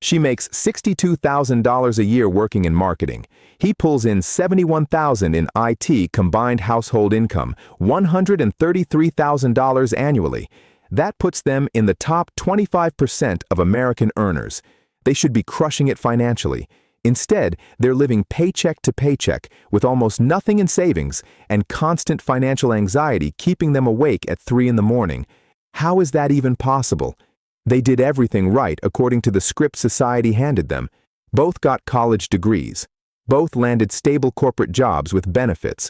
She makes $62,000 a year working in marketing. He pulls in $71,000 in IT combined household income, $133,000 annually. That puts them in the top 25% of American earners. They should be crushing it financially. Instead, they're living paycheck to paycheck with almost nothing in savings and constant financial anxiety keeping them awake at 3 in the morning. How is that even possible? They did everything right according to the script society handed them. Both got college degrees. Both landed stable corporate jobs with benefits.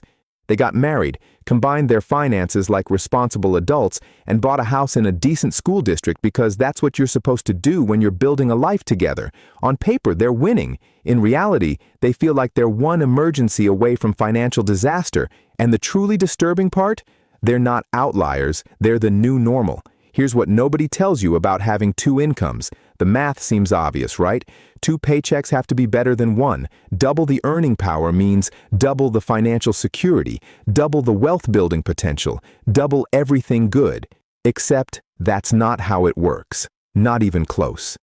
They got married, combined their finances like responsible adults, and bought a house in a decent school district because that's what you're supposed to do when you're building a life together. On paper, they're winning. In reality, they feel like they're one emergency away from financial disaster. And the truly disturbing part? They're not outliers, they're the new normal. Here's what nobody tells you about having two incomes. The math seems obvious, right? 2 paychecks have to be better than 1. Double the earning power means double the financial security, double the wealth building potential, double everything good. Except that's not how it works. Not even close.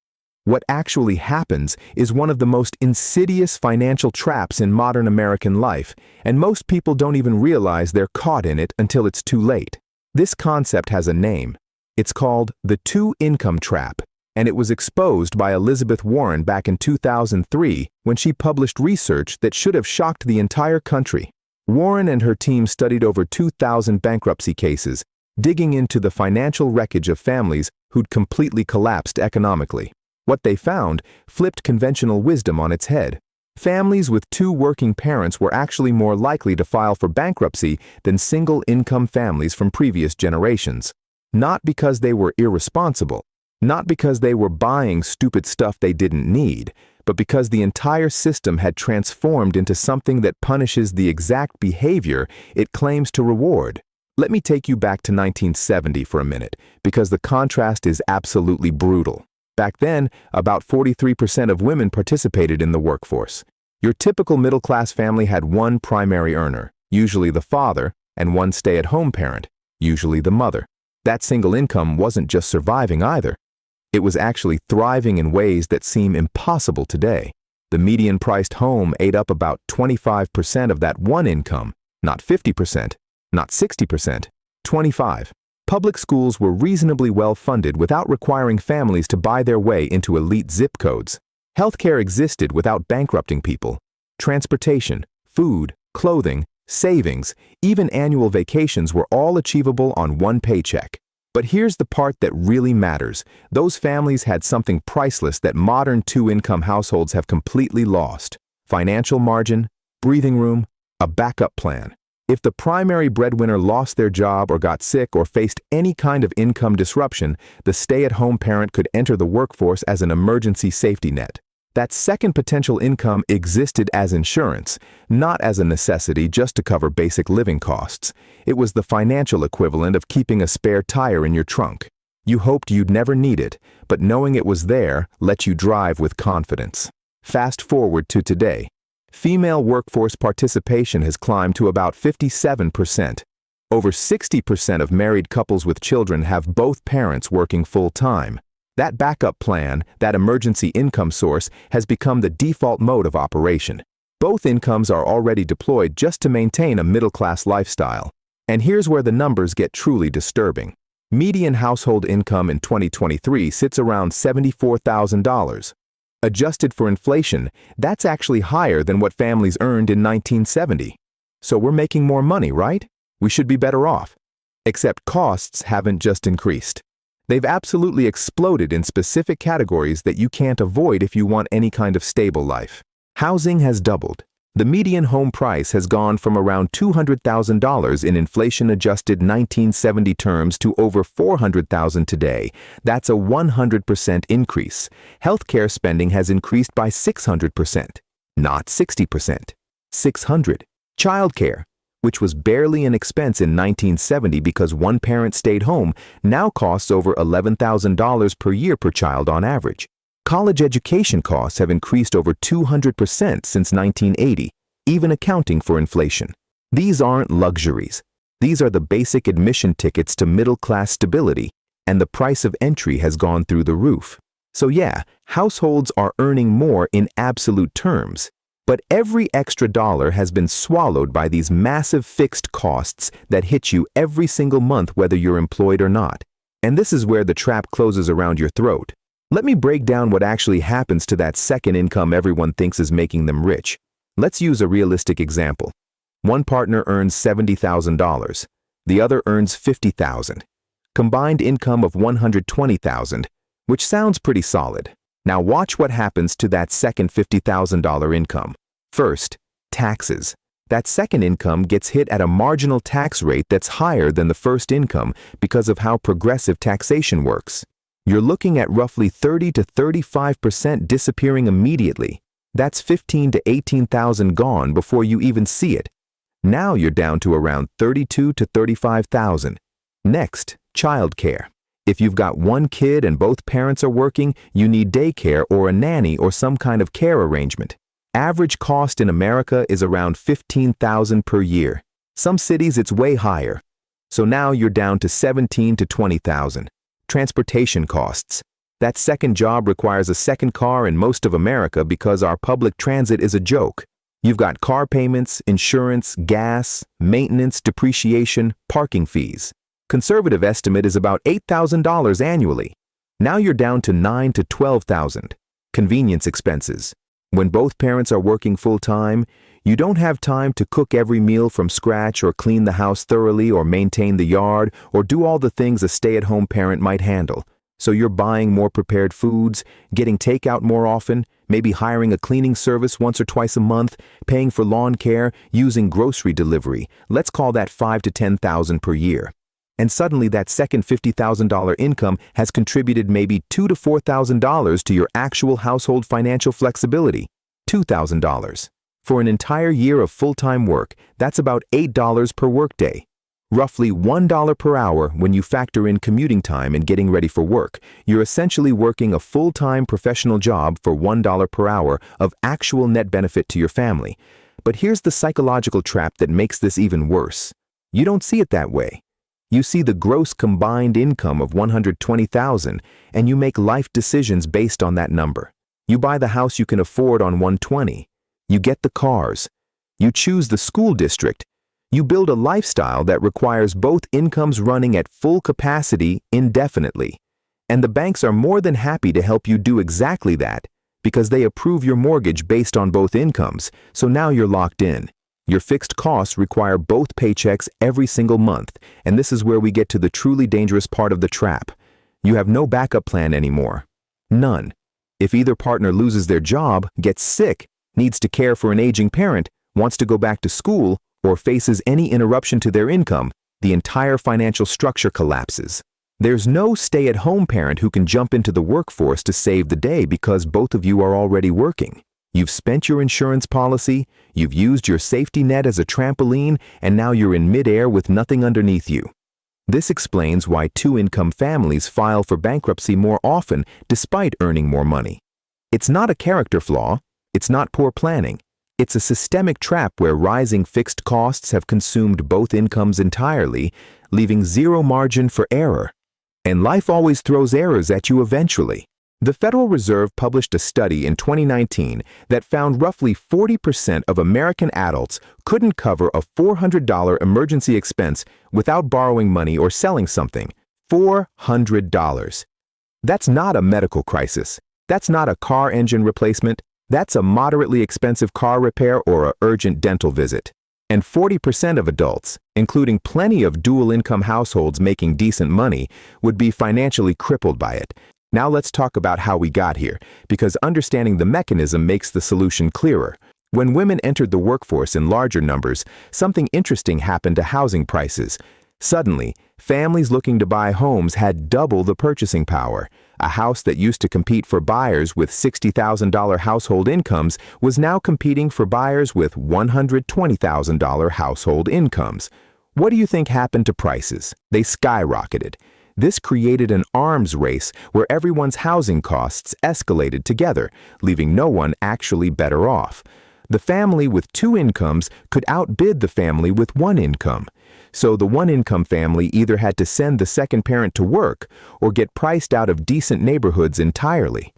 What actually happens is one of the most insidious financial traps in modern American life, and most people don't even realize they're caught in it until it's too late. This concept has a name. It's called the two-income trap, and it was exposed by Elizabeth Warren back in 2003 when she published research that should have shocked the entire country. Warren and her team studied over 2,000 bankruptcy cases, digging into the financial wreckage of families who'd completely collapsed economically. What they found flipped conventional wisdom on its head. Families with 2 working parents were actually more likely to file for bankruptcy than single-income families from previous generations. Not because they were irresponsible, not because they were buying stupid stuff they didn't need, but because the entire system had transformed into something that punishes the exact behavior it claims to reward. Let me take you back to 1970 for a minute, because the contrast is absolutely brutal. Back then, about 43% of women participated in the workforce. Your typical middle-class family had one primary earner, usually the father, and one stay-at-home parent, usually the mother. That single income wasn't just surviving either. It was actually thriving in ways that seem impossible today. The median-priced home ate up about 25% of that one income, not 50%, not 60%, 25%. Public schools were reasonably well-funded without requiring families to buy their way into elite zip codes. Healthcare existed without bankrupting people. Transportation, food, clothing, savings, even annual vacations were all achievable on one paycheck. But here's the part that really matters. Those families had something priceless that modern two-income households have completely lost. Financial margin, breathing room, a backup plan. If the primary breadwinner lost their job or got sick or faced any kind of income disruption, the stay-at-home parent could enter the workforce as an emergency safety net. That second potential income existed as insurance, not as a necessity just to cover basic living costs. It was the financial equivalent of keeping a spare tire in your trunk. You hoped you'd never need it, but knowing it was there let you drive with confidence. Fast forward to today. Female workforce participation has climbed to about 57%. Over 60% of married couples with children have both parents working full-time. That backup plan, that emergency income source, has become the default mode of operation. Both incomes are already deployed just to maintain a middle-class lifestyle. And here's where the numbers get truly disturbing. Median household income in 2023 sits around $74,000. Adjusted for inflation, that's actually higher than what families earned in 1970. So we're making more money, right? We should be better off. Except costs haven't just increased. They've absolutely exploded in specific categories that you can't avoid if you want any kind of stable life. Housing has doubled. The median home price has gone from around $200,000 in inflation-adjusted 1970 terms to over $400,000 today. That's a 100% increase. Healthcare spending has increased by 600%, not 60%. 600. Childcare, which was barely an expense in 1970 because one parent stayed home, now costs over $11,000 per year per child on average. College education costs have increased over 200% since 1980, even accounting for inflation. These aren't luxuries. These are the basic admission tickets to middle-class stability, and the price of entry has gone through the roof. So yeah, households are earning more in absolute terms. But every extra dollar has been swallowed by these massive fixed costs that hit you every single month whether you're employed or not. And this is where the trap closes around your throat. Let me break down what actually happens to that second income everyone thinks is making them rich. Let's use a realistic example. One partner earns $70,000. The other earns $50,000. Combined income of $120,000, which sounds pretty solid. Now watch what happens to that second $50,000 income. First, taxes. That second income gets hit at a marginal tax rate that's higher than the first income because of how progressive taxation works. You're looking at roughly 30 to 35% disappearing immediately. That's $15,000 to $18,000 gone before you even see it. Now you're down to around $32,000 to $35,000. Next, childcare. If you've got one kid and both parents are working, you need daycare or a nanny or some kind of care arrangement. Average cost in America is around $15,000 per year. Some cities it's way higher. So now you're down to $17,000 to $20,000. Transportation costs. That second job requires a second car in most of America because our public transit is a joke. You've got car payments, insurance, gas, maintenance, depreciation, parking fees. Conservative estimate is about $8,000 annually. Now you're down to $9,000 to $12,000. Convenience expenses. When both parents are working full-time, you don't have time to cook every meal from scratch or clean the house thoroughly or maintain the yard or do all the things a stay-at-home parent might handle. So you're buying more prepared foods, getting takeout more often, maybe hiring a cleaning service once or twice a month, paying for lawn care, using grocery delivery. Let's call that $5,000 to $10,000 per year. And suddenly that second $50,000 income has contributed maybe $2,000 to $4,000 to your actual household financial flexibility. $2,000. For an entire year of full-time work, that's about $8 per workday. Roughly $1 per hour when you factor in commuting time and getting ready for work. You're essentially working a full-time professional job for $1 per hour of actual net benefit to your family. But here's the psychological trap that makes this even worse. You don't see it that way. You see the gross combined income of $120,000 and you make life decisions based on that number. You buy the house you can afford on $120,000. You get the cars. You choose the school district. You build a lifestyle that requires both incomes running at full capacity indefinitely. And the banks are more than happy to help you do exactly that because they approve your mortgage based on both incomes, so now you're locked in. Your fixed costs require both paychecks every single month, and this is where we get to the truly dangerous part of the trap. You have no backup plan anymore. None. If either partner loses their job, gets sick, needs to care for an aging parent, wants to go back to school, or faces any interruption to their income, the entire financial structure collapses. There's no stay-at-home parent who can jump into the workforce to save the day because both of you are already working. You've spent your insurance policy, you've used your safety net as a trampoline, and now you're in midair with nothing underneath you. This explains why two-income families file for bankruptcy more often despite earning more money. It's not a character flaw, it's not poor planning. It's a systemic trap where rising fixed costs have consumed both incomes entirely, leaving zero margin for error. And life always throws errors at you eventually. The Federal Reserve published a study in 2019 that found roughly 40% of American adults couldn't cover a $400 emergency expense without borrowing money or selling something. $400. That's not a medical crisis. That's not a car engine replacement. That's a moderately expensive car repair or an urgent dental visit. And 40% of adults, including plenty of dual-income households making decent money, would be financially crippled by it. Now let's talk about how we got here, because understanding the mechanism makes the solution clearer. When women entered the workforce in larger numbers, something interesting happened to housing prices. Suddenly, families looking to buy homes had double the purchasing power. A house that used to compete for buyers with $60,000 household incomes was now competing for buyers with $120,000 household incomes. What do you think happened to prices? They skyrocketed. This created an arms race where everyone's housing costs escalated together, leaving no one actually better off. The family with two incomes could outbid the family with one income. So the one-income family either had to send the second parent to work or get priced out of decent neighborhoods entirely.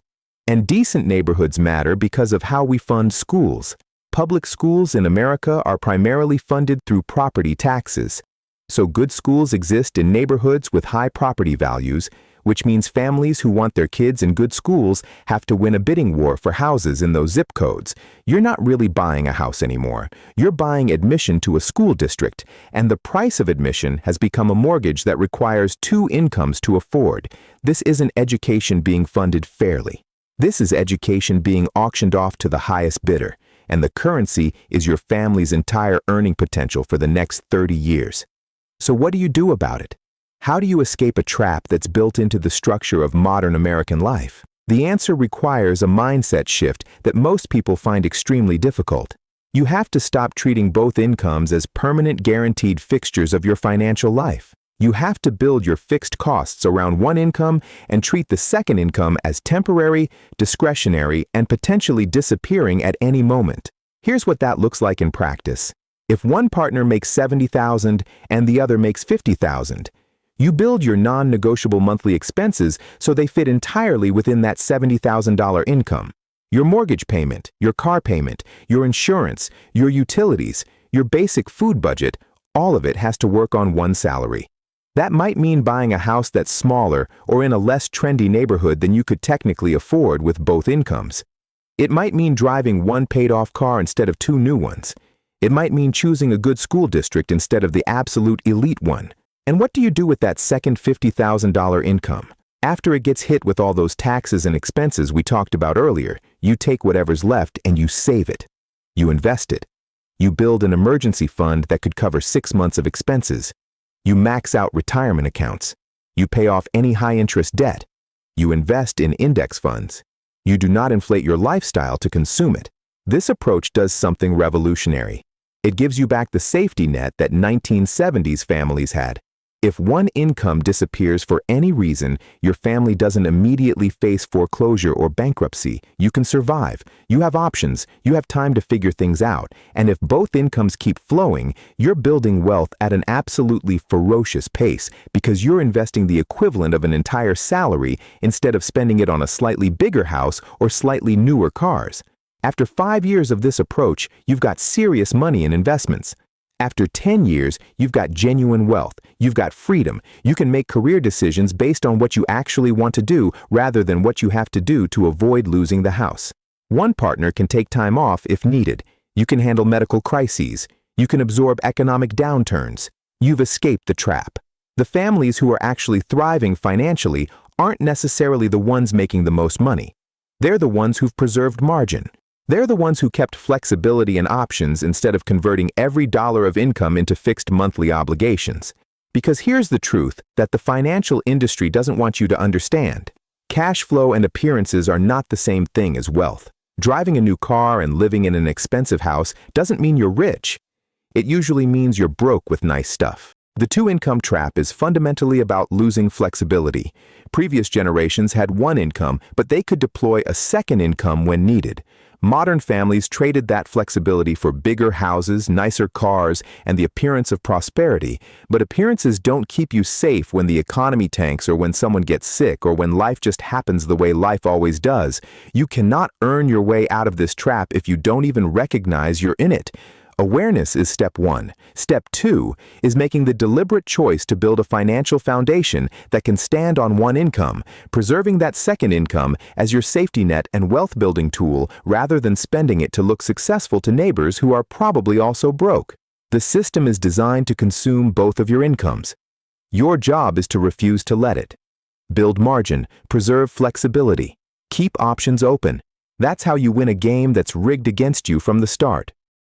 And decent neighborhoods matter because of how we fund schools. Public schools in America are primarily funded through property taxes. So good schools exist in neighborhoods with high property values, which means families who want their kids in good schools have to win a bidding war for houses in those zip codes. You're not really buying a house anymore. You're buying admission to a school district, and the price of admission has become a mortgage that requires two incomes to afford. This isn't education being funded fairly. This is education being auctioned off to the highest bidder, and the currency is your family's entire earning potential for the next 30 years. So what do you do about it? How do you escape a trap that's built into the structure of modern American life? The answer requires a mindset shift that most people find extremely difficult. You have to stop treating both incomes as permanent guaranteed fixtures of your financial life. You have to build your fixed costs around one income and treat the second income as temporary, discretionary, and potentially disappearing at any moment. Here's what that looks like in practice. If one partner makes $70,000 and the other makes $50,000, you build your non-negotiable monthly expenses so they fit entirely within that $70,000 income. Your mortgage payment, your car payment, your insurance, your utilities, your basic food budget, all of it has to work on one salary. That might mean buying a house that's smaller or in a less trendy neighborhood than you could technically afford with both incomes. It might mean driving one paid-off car instead of two new ones. It might mean choosing a good school district instead of the absolute elite one. And what do you do with that second $50,000 income? After it gets hit with all those taxes and expenses we talked about earlier, you take whatever's left and you save it. You invest it. You build an emergency fund that could cover 6 months of expenses. You max out retirement accounts. You pay off any high-interest debt. You invest in index funds. You do not inflate your lifestyle to consume it. This approach does something revolutionary. It gives you back the safety net that 1970s families had. If one income disappears for any reason, your family doesn't immediately face foreclosure or bankruptcy. You can survive. You have options. You have time to figure things out. And if both incomes keep flowing, you're building wealth at an absolutely ferocious pace because you're investing the equivalent of an entire salary instead of spending it on a slightly bigger house or slightly newer cars. After 5 years of this approach, you've got serious money in investments. After 10 years, you've got genuine wealth. You've got freedom. You can make career decisions based on what you actually want to do rather than what you have to do to avoid losing the house. One partner can take time off if needed. You can handle medical crises. You can absorb economic downturns. You've escaped the trap. The families who are actually thriving financially aren't necessarily the ones making the most money. They're the ones who've preserved margin. They're the ones who kept flexibility and options instead of converting every dollar of income into fixed monthly obligations. Because here's the truth that the financial industry doesn't want you to understand. Cash flow and appearances are not the same thing as wealth. Driving a new car and living in an expensive house doesn't mean you're rich. It usually means you're broke with nice stuff. The two-income trap is fundamentally about losing flexibility. Previous generations had one income, but they could deploy a second income when needed. Modern families traded that flexibility for bigger houses, nicer cars, and the appearance of prosperity. But appearances don't keep you safe when the economy tanks or when someone gets sick or when life just happens the way life always does. You cannot earn your way out of this trap if you don't even recognize you're in it. Awareness is step one. Step two is making the deliberate choice to build a financial foundation that can stand on one income, preserving that second income as your safety net and wealth building tool rather than spending it to look successful to neighbors who are probably also broke. The system is designed to consume both of your incomes. Your job is to refuse to let it. Build margin, preserve flexibility, keep options open. That's how you win a game that's rigged against you from the start.